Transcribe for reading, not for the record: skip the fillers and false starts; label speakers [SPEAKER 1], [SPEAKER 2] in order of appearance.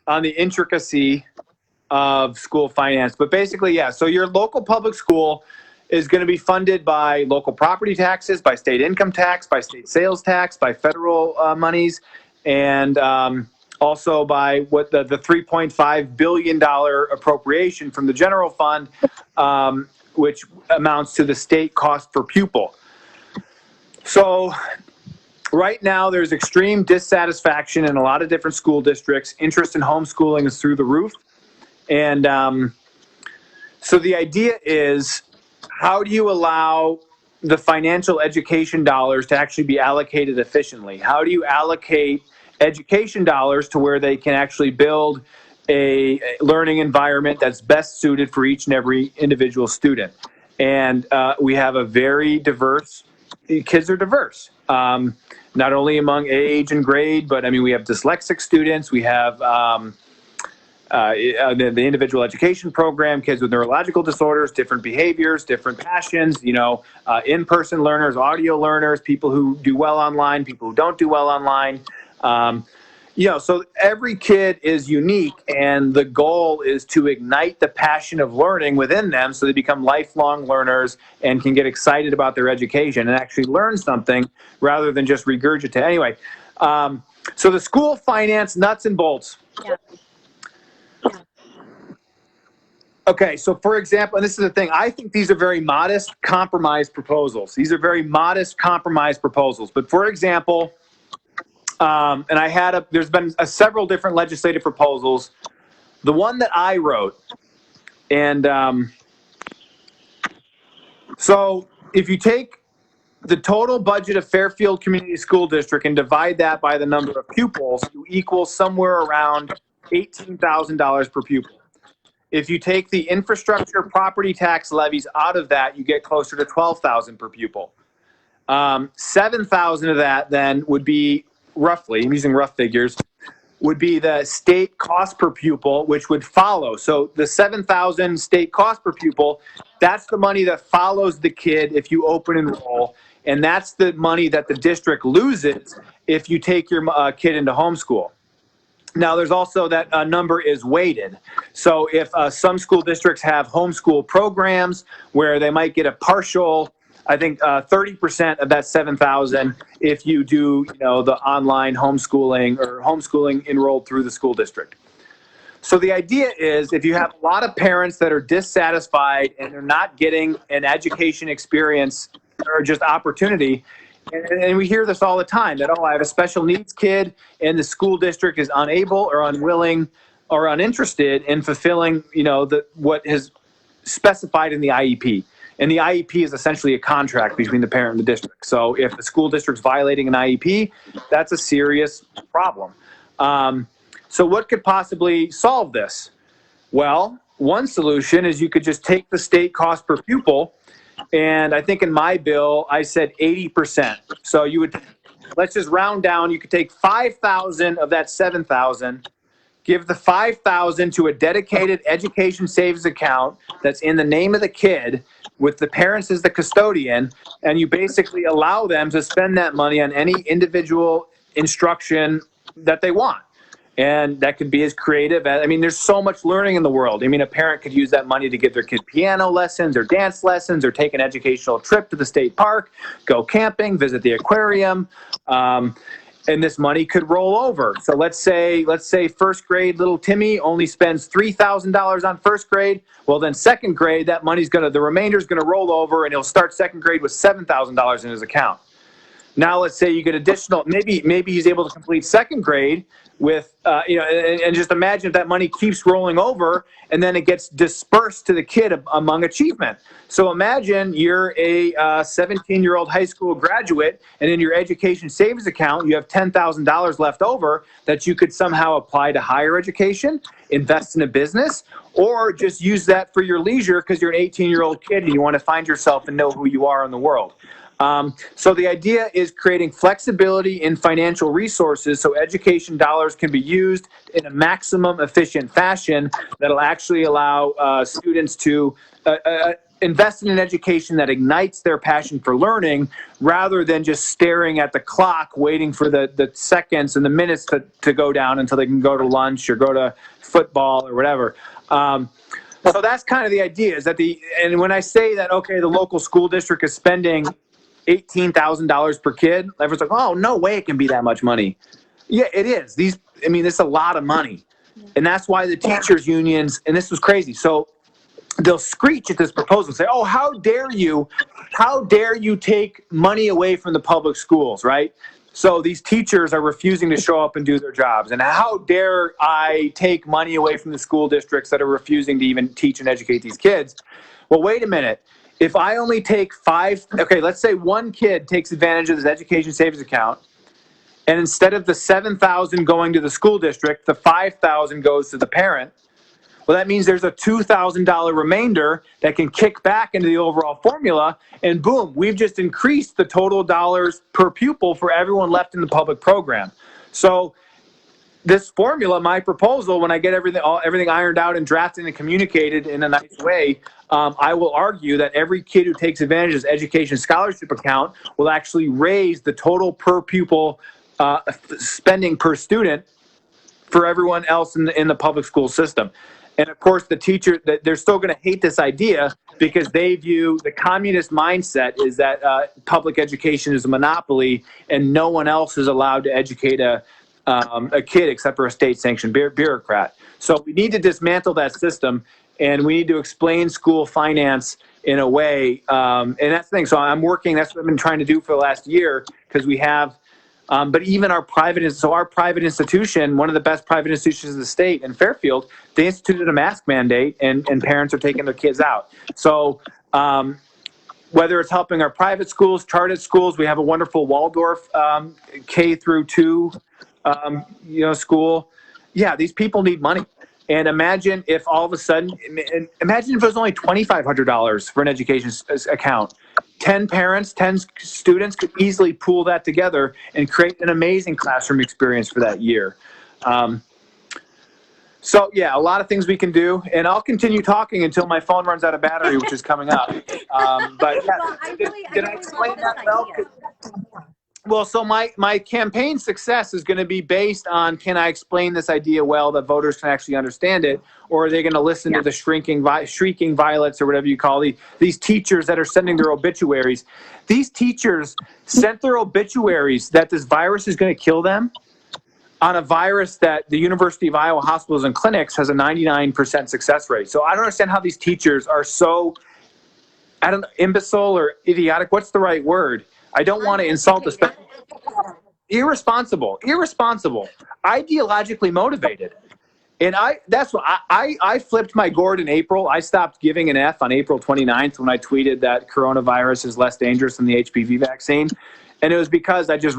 [SPEAKER 1] on the intricacy of school finance. But basically, yeah, so your local public school is going to be funded by local property taxes, by state income tax, by state sales tax, by federal monies, and also by what the $3.5 billion appropriation from the general fund, which amounts to the state cost per pupil. So right now, there's extreme dissatisfaction in a lot of different school districts. Interest in homeschooling is through the roof. And so the idea is, how do you allow the financial education dollars to actually be allocated efficiently? How do you allocate education dollars to where they can actually build a learning environment that's best suited for each and every individual student? And we have a very diverse, kids are diverse, not only among age and grade, but I mean, we have dyslexic students, we have the individual education program, kids with neurological disorders, different behaviors, different passions, in-person learners, audio learners, people who do well online, people who don't do well online. So every kid is unique, and the goal is to ignite the passion of learning within them so they become lifelong learners and can get excited about their education and actually learn something rather than just regurgitate. Anyway, so the school finance nuts and bolts.
[SPEAKER 2] Yeah.
[SPEAKER 1] Okay, so for example, and this is the thing, I think these are very modest compromise proposals. These are very modest compromise proposals. But for example, and there's been several different legislative proposals. The one that I wrote, and so if you take the total budget of Fairfield Community School District and divide that by the number of pupils, you equal somewhere around $18,000 per pupil. If you take the infrastructure property tax levies out of that, you get closer to $12,000 per pupil. $7,000 of that then would be roughly, I'm using rough figures, would be the state cost per pupil, which would follow. So the $7,000 state cost per pupil, that's the money that follows the kid if you open enroll, and that's the money that the district loses if you take your kid into homeschool. Now, there's also that number is weighted. So if some school districts have homeschool programs where they might get a partial, I think 30% of that $7,000 if you do, the online homeschooling or homeschooling enrolled through the school district. So the idea is, if you have a lot of parents that are dissatisfied and they're not getting an education experience or just opportunity, and we hear this all the time, that, I have a special needs kid and the school district is unable or unwilling or uninterested in fulfilling, what is specified in the IEP. And the IEP is essentially a contract between the parent and the district. So if the school district's violating an IEP, that's a serious problem. So what could possibly solve this? Well, one solution is you could just take the state cost per pupil, and I think in my bill, I said 80%. So let's just round down. You could take 5,000 of that 7,000, give the 5,000 to a dedicated education savings account that's in the name of the kid with the parents as the custodian, and you basically allow them to spend that money on any individual instruction that they want. And that could be as creative as, there's so much learning in the world. A parent could use that money to give their kid piano lessons or dance lessons or take an educational trip to the state park, go camping, visit the aquarium. And this money could roll over. So let's say first grade little Timmy only spends $3,000 on first grade. Well, then second grade, that the remainder's gonna roll over, and he'll start second grade with $7,000 in his account. Now let's say you get additional, maybe he's able to complete second grade with, and just imagine if that money keeps rolling over and then it gets dispersed to the kid among achievement. So imagine you're a 17-year-old high school graduate, and in your education savings account, you have $10,000 left over that you could somehow apply to higher education, invest in a business, or just use that for your leisure because you're an 18-year-old kid and you want to find yourself and know who you are in the world. So the idea is creating flexibility in financial resources so education dollars can be used in a maximum efficient fashion that'll actually allow students to invest in an education that ignites their passion for learning rather than just staring at the clock, waiting for the seconds and the minutes to go down until they can go to lunch or go to football or whatever. So that's kind of the idea, is that and when I say that, okay, the local school district is spending $18,000 per kid, everyone's like, oh, no way it can be that much money. Yeah, it is. It's a lot of money. And that's why the teachers unions, and this was crazy. So they'll screech at this proposal and say, oh, how dare you take money away from the public schools, right? So these teachers are refusing to show up and do their jobs. And how dare I take money away from the school districts that are refusing to even teach and educate these kids? Well, wait a minute. If I only take let's say one kid takes advantage of this education savings account, and instead of the $7,000 going to the school district, the $5,000 goes to the parent. Well, that means there's a $2,000 remainder that can kick back into the overall formula, and boom, we've just increased the total dollars per pupil for everyone left in the public program. So this formula, my proposal, when I get everything ironed out and drafted and communicated in a nice way, I will argue that every kid who takes advantage of this education scholarship account will actually raise the total per pupil spending per student for everyone else in the public school system. And of course, the teacher, they're still going to hate this idea because they view the communist mindset is that public education is a monopoly and no one else is allowed to educate a kid except for a state-sanctioned bureaucrat. So we need to dismantle that system, and we need to explain school finance in a way. And that's the thing. So I'm working. That's what I've been trying to do for the last year, because we have. But even our private institution, one of the best private institutions in the state in Fairfield, they instituted a mask mandate, and parents are taking their kids out. So whether it's helping our private schools, chartered schools, we have a wonderful Waldorf K through 2 school. Yeah, these people need money. And imagine if all of a sudden, imagine if it was only $2,500 for an education account. 10 parents, 10 students could easily pool that together and create an amazing classroom experience for that year. So yeah, a lot of things we can do, and I'll continue talking until my phone runs out of battery, which is coming up. But yeah,
[SPEAKER 2] well, did I explain that well?
[SPEAKER 1] Well, so my campaign success is going to be based on, can I explain this idea well that voters can actually understand it, or are they going to listen to the shrieking violets or whatever you call these teachers that are sending their obituaries? These teachers sent their obituaries that this virus is going to kill them on a virus that the University of Iowa Hospitals and Clinics has a 99% success rate. So I don't understand how these teachers are so, imbecile or idiotic. What's the right word? I don't want to insult this, but irresponsible, ideologically motivated. And I flipped my gourd in April. I stopped giving an F on April 29th when I tweeted that coronavirus is less dangerous than the HPV vaccine. And it was because I just